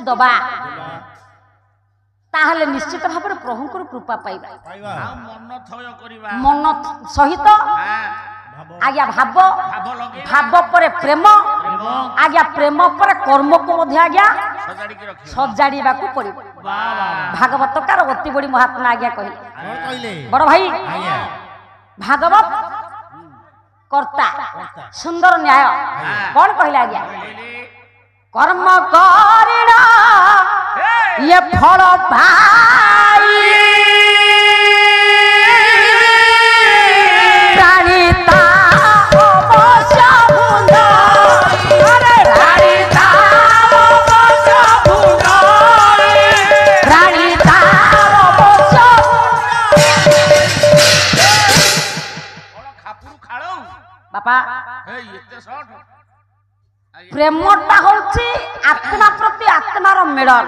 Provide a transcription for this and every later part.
दबा ताहले निश्चित भाव में प्रभु कृपा पाइबा मन सहित आज्ञा भाव भाव पर प्रेम आज्ञा प्रेम पर कर्म को आज्ञा सजाड़ा पड़ो भागवतकार अति बड़ी महात्मा आज्ञा कहले बड़ भाई भागवत कर्ता सुंदर न्याय कौन कहले आज्ञा कर्म करिना ये फल पाई प्राणिता अवश्य भुंजाई प्राणिता अवश्य भुंजाई प्राणिता अवश्य बापा प्रेमटा होची आत्मा प्रति आत्मार मिलन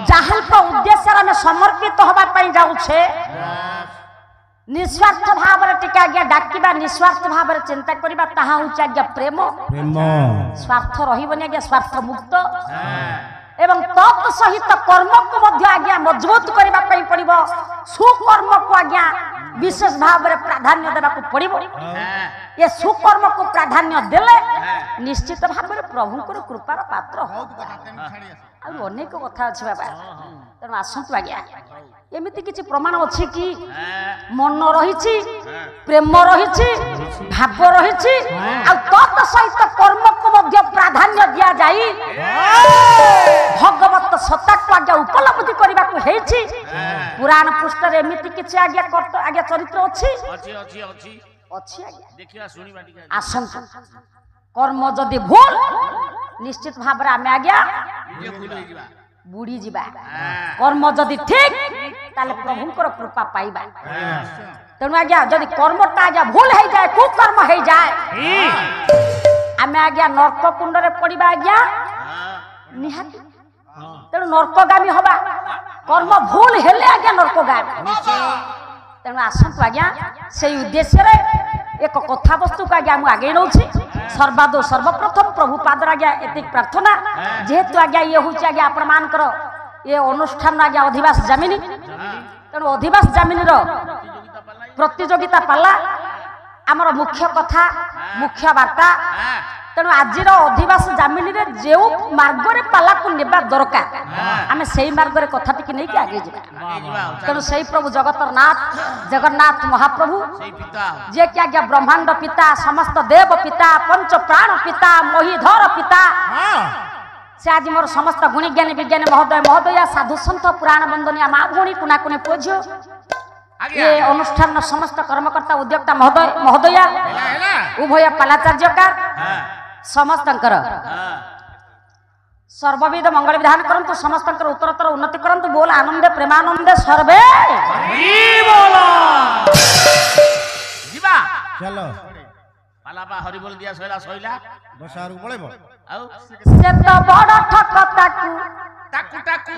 जहाँ उद्देश्य आम समर्पित होगा जाऊे निस्वार्थ भाव टिके आज्ञा डाकिबा निस्वार्थ भाव चिंता करबा ताहा होची आज्ञा प्रेम स्वार्थ रहिबनी आज्ञा स्वार्थ मुक्त एवं तत् सहित कर्म को मध्य आज्ञा मजबूत करबा पई पड़िबो सुकर्म को आज्ञा विशेष भाव में प्राधान्य देवा पड़ो ये सुकर्म को प्राधान्य देले निश्चित भाव में प्रभु कृपार पात्र हो अनेक कथा अच्छे बाबा तेणु आसतु आज्ञा एमती किसी प्रमाण अच्छी कि मन रही प्रेम रही भाव रही तत् सहित कर्म को मध्य प्राधान्य दि जाए भगवत सत्ता को आज्ञा उपलब्धि करने को पुराण पृष्ठ एमती किसी आज्ञा आज्ञा चरित्र अच्छी आसंतु कर्म जदि भूल निश्चित भाव में आम आज्ञा बुड़ी जीवा कर्म जदि ठीक ताले प्रभुंकर कृपा पाइबा तेणु आज्ञा जदि कर्मटा आज्ञा भूल हो जाए कुकर्म हो जाए आम आज्ञा नर्क कुंड में पड़ा आज्ञा निहाती तेणु नर्कगामी हवा कर्म भूल हेले आज्ञा नर्कगामी तेणु आसतु आज्ञा से उद्देश्य एक कथा वस्तु को आज्ञा आगे नौ सर्वादो सर्वप्रथम प्रभु पादर आज्ञा एति प्रार्थना जेहेतु आज्ञा ये हूँ आज्ञा आपण मानकर ये अनुष्ठान आज्ञा अधिवास जमिनी तेणु अधिवास जमिनी प्रतियोगिता पाला आमर मुख्य कथा मुख्य वार्ता तेणु आज अधिवास जमिनी जो मार्ग पाला को नेबा दरकार आम से मार्ग कथा टी नहीं आगे जा तेणु से प्रभु जगतरनाथ जगन्नाथ महाप्रभु जे कि आज्ञा ब्रह्मांड पिता समस्त देव पिता पंच प्राण पिता मोहिधर पिता से आज मोर समस्त गुणीज्ञानी विज्ञानी महोदय महोदया साधु सन्थ पुराण बंदनिया माँ भौणी कुना कुने पुझ ये अनुष्ठान समस्त कर्मकर्ता उद्योक्ता महोदय महोदया उभय पालाचार्यकार समस्त सर्वविध मंगल विधान करंतु समस्त उत्तरोत्तर उन्नति करंतु बोल आनंदे प्रेमानंदे सर्वे चलो पालापा हरि बोल दिया सोइला सोइला बसारू पळेबो आउ से तो बड़ ठक ताकू टाकू टाकू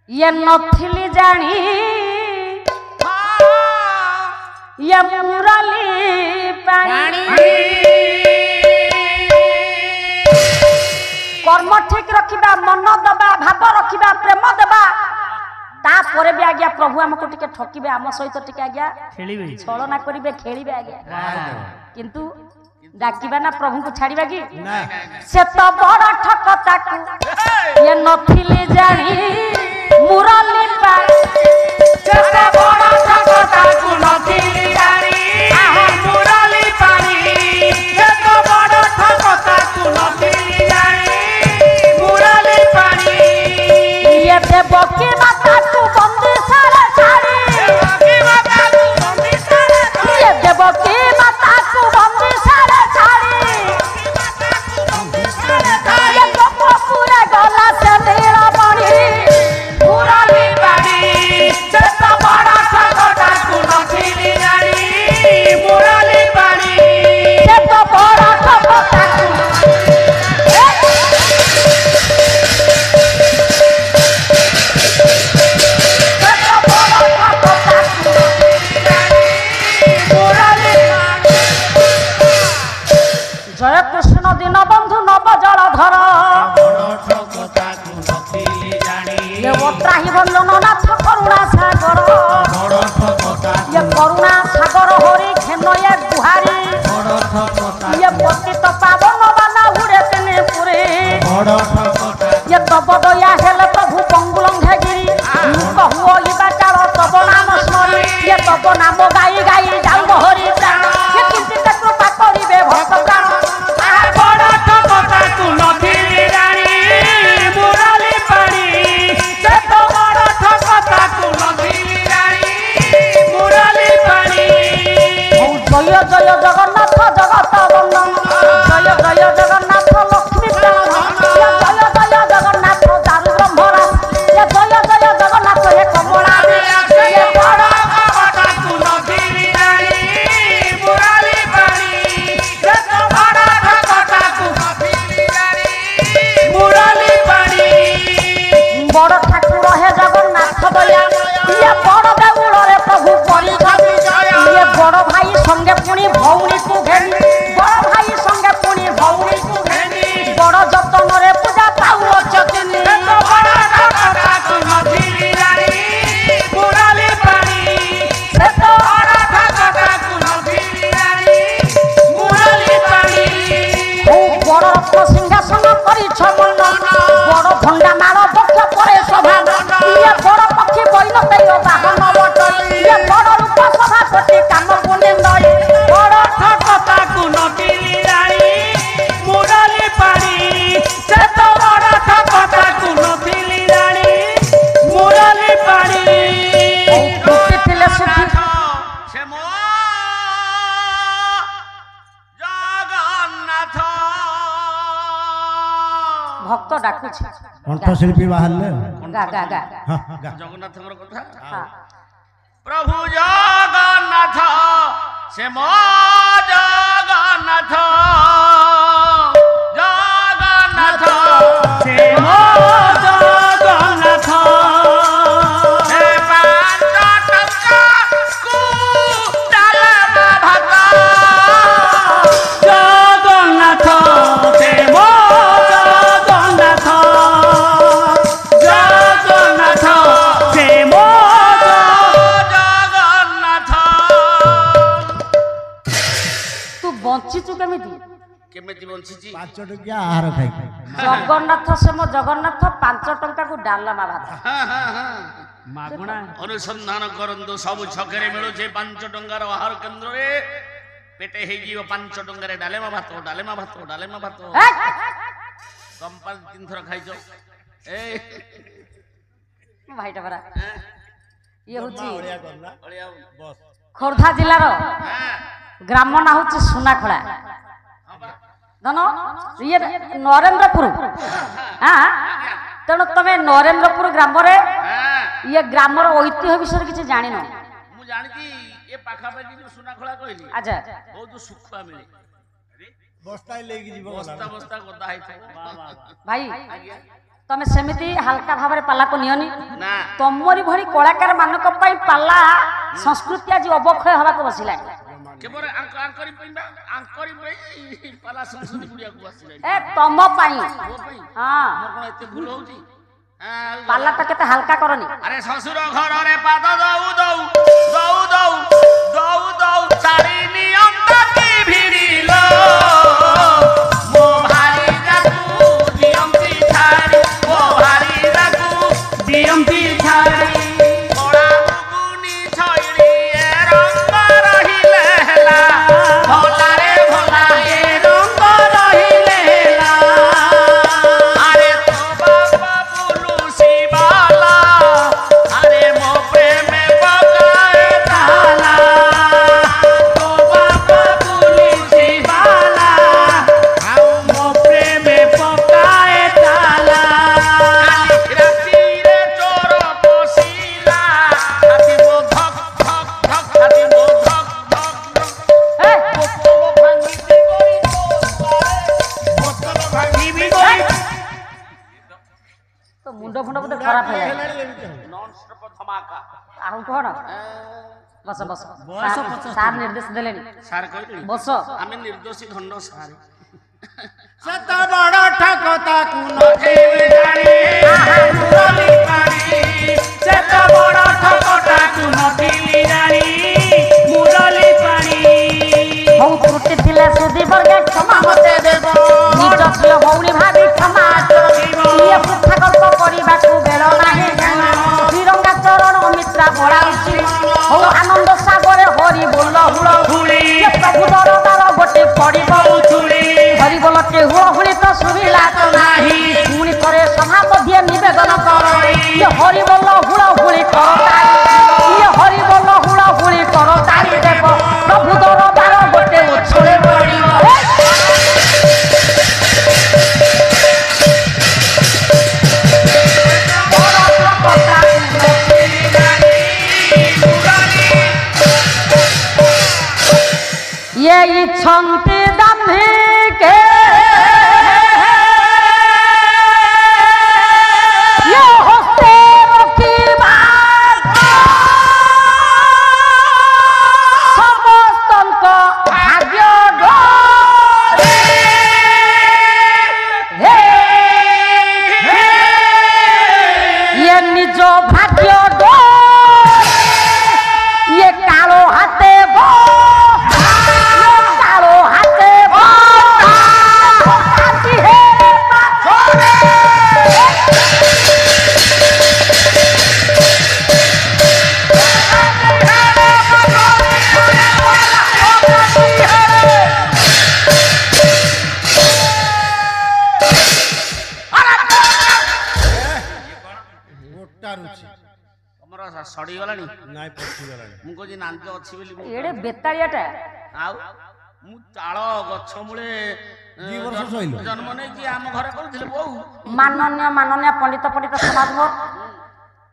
ये नथिली जानी ये मुरली पानी कर्म ठीक रखिबा मन दबा भाव रखिबा प्रेम देबा तापर भी आज्ञा प्रभु हमको टिके ठकिबे आम सहित टिके आज्ञा खेलिबे छलना करिबे खेलिबे आज्ञा किंतु डाकिबा ना प्रभु को छाड़िबा कि ना से तो बड़ ठक ताकू ये नथिली जानी मुरली पानी से तो बड़ ठक ताकू नथिली जानी मुरली पानी ये तो बड़ ठक ताकू नथिली जानी मुरली पानी ये देवकी माता को बंदी सारे छाड़ी देवकी माता को बंदी सारे ये देवकी माता को बंदी सारे छाड़ी ये गोपपुर गला से नीला पानी দেবত্রাহি বন্ধন নাথ করুণা সাগর বড় ঠকতা ইয়ে করুণা সাগর হরি খেনয়ে গুহারি বড় ঠকতা ইয়ে পতিত পাবন বানা উড়ে তেনে পুরে বড় ঠকতা ইয়ে তব দয়া হেলে প্রভু পঙ্গুলং ঘেগিরি মুখ হুয় ইবা চাল তব নাম স্মরি ইয়ে তব নাম গাই গাই যাও হরি প্রাণ ইয়ে কিঞ্চিত কৃপা করিবে ভক্ত প্রাণ বড় ঠকতা তু নথিলি রানী মুরালি পাড়ি সে তো বড় ঠকতা তু নথিলি রানী মুরালি পাড়ি জয় জয় জগন্নাথ জগত বন্দন জয় জয় জগন্নাথ লক্ষ্মী প্রাণ জয় জয় জগন্নাথ দারু ব্রহ্মরাজ জয় জয় জগন্নাথ হে কমলা বড় ঠকতা তু নথিলি রানী মুরালি পাড়ি সে তো বড় ঠকতা তু নথিলি রানী মুরালি পাড়ি বড় ঠাকুর হে জগন্নাথ দয়া ইয়ে বড় দেউଳରେ প্রভু পরিগতি ইয়ে বড় ভাই সঙ্গে পুনি ভৌণী কু ঘেনি বড় ভাই সঙ্গে পুনি ভৌণী কু ঘেনি বড় যতনরে পূজা পাউ অচকিনি বড় ঠকতা তু নথিলি রানী মুরালি পাড়ি সে তো বড় ঠকতা তু নথিলি রানী মুরালি পাড়ি বড় রত্ন সিংহাসন করিছ মন্ডন বড় ভণ্ডা মাଳ বক্ষ পরে শোভা ইয়ে বড় পক্ষী বৈনতেয় বাহন বট ইয়ে বড় রূপ সভাপতি কাম পুনিন্দরি বড় ঠকতা তু নথিলি রানী মুরালি পাড়ি সে তো বড় ঠকতা তু নথিলি রানী মুরালি পাড়ি টুকি ଥିଲେ ସୁଖୀ সে মো জগন্নাথ ভক্ত ডাকুছে কণ্ঠশিল্পী বাহারে গা গা গা জগন্নাথଙ୍କର কথা হ্যাঁ। প্রভু জগন্নাথ সে মো জগন্নাথ জগন্নাথ সে মো জগন্নাথ হে ପାଞ୍ଚ ଟଙ୍କା କୁ ଡାଲମା ଭାତ ଜଗନ୍ନାଥ ସେ ମୋ ଜଗନ୍ନାଥ ଜଗନ୍ନାଥ ସେ ମୋ ଜଗନ୍ନାଥ ତୁ ବଞ୍ଚିଛୁ କେମିତି କେମିତି ବଞ୍ଚିଛି 5 ଟଙ୍କିଆ ଆହାର ଖାଇ ଜଗନ୍ନାଥ ସେ ମୋ ଜଗନ୍ନାଥ 5 ଟଙ୍କାକୁ ଡାଲମା ଭାତ ମାଗଣା ଅନୁସନ୍ଧାନ କରନ୍ତୁ ସବୁ ଛକରେ ମିଳୁଛି 5 ଟଙ୍କାର ଆହାର କେନ୍ଦ୍ରରେ ପେଟେ ହେଇଯିବ 5 ଟଙ୍କାରେ ଡାଲେମା ଭାତ ଡାଲେମା ଭାତ ଡାଲେମା ଭାତ ହେଇ! କମ୍ପାନୀ 3 ଥର ଖାଇଛ ଏ ଭାଇଟା ପରା ଇଏ ହଉଛି ଅଳିଆ ଖୋର୍ଦ୍ଧା ଜିଲ୍ଲାର ହଁ ଗ୍ରାମ ନାଁ ହଉଛି ସୁନାଖଳା ହଁ ବା ଧନ ଇଏ ନରେନ୍ଦ୍ରପୁର ହଁ ତେଣୁ ତମେ ନରେନ୍ଦ୍ରପୁର ଗ୍ରାମରେ ହଁ ଇଏ ଗ୍ରାମର ଐତିହ୍ୟ ବିଷୟରେ କିଛି ଜାଣିନ ମୁଁ ଜାଣିଛି ଏ ପାଖାପାଖି ଯୋଉ ସୁନାଖଳା କହିଲି ଆଚ୍ଛା ବହୁତ ଶୁଖୁଆ ମିଳେ ବସ୍ତା ନେଇକି ଯିବ ବସ୍ତା ବସ୍ତା ଗଦା ହେଇଥାଏ ଭାଇ ଆଜ୍ଞା ତମେ ସେମିତି ହାଲକା ଭାବରେ ପାଲାକୁ ନିଅନି ନା ତମରି ଭଳି କଳାକାର ମାନଙ୍କ ପାଇଁ ପାଲା ସଂସ୍କୃତି ଆଜି ଅବକ୍ଷୟ ହେବାକୁ ବସିଲାଣି କେବଳ ଆଙ୍କରି ପାଇଁ ପାଲା ସଂସ୍କୃତି ଗୁଡିଆକୁ ଆସିଲାଣି ଏ ତମ ପାଇଁ ମୋ ପାଇଁ ହଁ ମୋର କଣ ଏତେ ଭୁଲ ହଉଛି ପାଲାଟା କେତେ ହାଲକା କରନି ଆରେ ଶ୍ୱଶୁର ଘରରେ ପାଦ ଦଉ ଦଉ ଦଉ ଦଉ ଦଉ ଦଉ ଶାଢ଼ୀ ନିଅନ୍ତା କି ଭିଡ଼ିଲ ମୋ ଭାରି ଯାକୁ ଦିଅନ୍ତି ଛାଡ଼ି ମୋ ଭାରି ଯାକୁ ଦିଅନ୍ତି ଛାଡ଼ି କଳା ମୁଗୁନି ଛଇଳି ଏ ରଙ୍ଗ ରହିଲେ ହେଲା ଭଲାରେ ଭଲା ଏ ରଙ୍ଗ ରହିଲେ ହେଲା ଆରେ ତୋ ବାପା ବୁଲୁସି ବାଲା ଆରେ ମୋ ପ୍ରେମେ ପକାଏ ତାଲା ତୋ ବାପା ବୁଲୁସି ବାଲା ଆଉ ମୋ ପ୍ରେମେ ପକାଏ ତାଲା ରାତିରେ ଚୋର ପଶିଲା ହାତୀ ମୋ ଧକ୍ ଧକ୍ ଧକ୍ ହାତୀ ମୋ ଧକ୍ ଧକ୍ ଧକ୍ ଏ, ବୋତଲ ଭାଙ୍ଗିବି ଗଇ ବୋତଲ ଭାଙ୍ଗିବି ଗଇ ତୋ ମୁଣ୍ଡ ଫୁଣ୍ଡ ବୋଧେ ଖରାପ ହେଇଗଲା ନନ୍ ଷ୍ଟପ୍ ଧମାକା ଆଉ କଣ ବସ ବସ ସାର୍ ନିର୍ଦ୍ଦେଶ ଦେଲେଣି ସାର୍ କହିଲେଣି ବସ ଆମେ ନିର୍ଦ୍ଦୋଷୀ ଧନ ସାର୍ ସେତ ବଡ ଠକ ତାକୁ ନଥେଇ ଜାଣି ମୁରଲି ପାଣି ଅଛନ୍ତି ଦାମ୍ଭିକେ ହସ୍ତେ ରଖିବା ସମସ୍ତଙ୍କ ଭାଗ୍ୟ ଇଏ ନିଜ ଭାଗ୍ୟ ଇଏ କାଳ ହାତେ କାଳ ହାତେ ଗୋଟା ରୁଚି ତମର ସଡିଗଲାଣି ନାଇଁ ପଚିଗଲାଣି ମୁଁ କହୁଛି ନାଞ୍ଚ ଅଛି ବୋଲି ଏଡେ ବେତାଳିଆଟା ଆଉ ମୁଁ ତାଳ ଗଛ ମୂଳେ 2 ବର୍ଷ ଶୋଇଲୁ ଜନ୍ମ ନେଇଛି ଆମ ଘରେ କରୁଥିଲେ ବୋଉ ମାନନୀୟ ପଣ୍ଡିତ ସମାଜ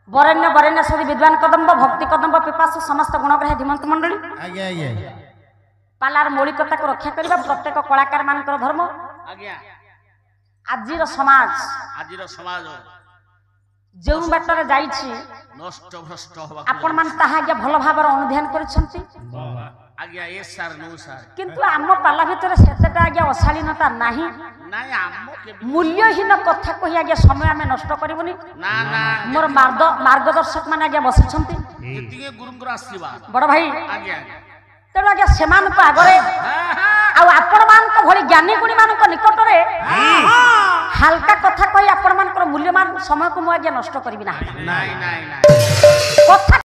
ବରେଣ୍ୟ ବରେଣ୍ୟ ସଦି ବିଦ୍ୱାନ କଦମ୍ବ ଭକ୍ତି କଦମ୍ବ ପିପାସୁ ସମସ୍ତ ଗୁଣଗ୍ରାହୀ ଧୀମନ୍ତ ମଣ୍ଡଳୀ ଆଜ୍ଞା ଆଜ୍ଞା ପାଲାର ମୌଳିକତାକୁ ରକ୍ଷା କରିବା ପ୍ରତ୍ୟେକ କଳାକାର ମାନଙ୍କର ଧର୍ମ। ଆଜ୍ଞା ଆଜିର ସମାଜ ଯେଉଁ ବାଟରେ ଯାଇଛି ନଷ୍ଟ ଭ୍ରଷ୍ଟ ହବା ଆପଣ ମାନେ ତାହା ଆଜ୍ଞା ଭଲ ଭାବରେ ଅନୁଧ୍ୟାନ କରିଛନ୍ତି ଆଜ୍ଞା ଏ ସାର୍ ନୋ ସାର୍ କିନ୍ତୁ ଆମ ପାଲା ଭିତରେ ସେତେଟା ଆଜ୍ଞା ଅଶାଳୀନତା ନାହିଁ ନାଇଁ ଆମ ମୂଲ୍ୟହୀନ କଥା କହି ଆଜ୍ଞା ସମୟ ଆମେ ନଷ୍ଟ କରିବୁନି। ନା ନା ମୋର ମାର୍ଗଦର୍ଶକ ମାନେ ଆଜ୍ଞା ବସିଛନ୍ତି ଯେତିକି ଗୁରୁଙ୍କର ଆଶୀର୍ବାଦ ବଡ ଭାଇ ଆଜ୍ଞା ତେଣୁ ଆଜ୍ଞା ସେମାନଙ୍କ ଆଗରେ ଆଉ ଆପଣ ମାନଙ୍କ ଭଳି ଜ୍ଞାନୀ ଗୁଣୀ ମାନଙ୍କ ନିକଟରେ ହାଲକା କଥା କହି ଆପଣ ମାନଙ୍କର ମୂଲ୍ୟବାନ ସମୟକୁ ମୁଁ ଆଜ୍ଞା ନଷ୍ଟ କରିବି ନାହିଁ। ନାଇଁ ନାଇଁ ନାଇଁ କଥା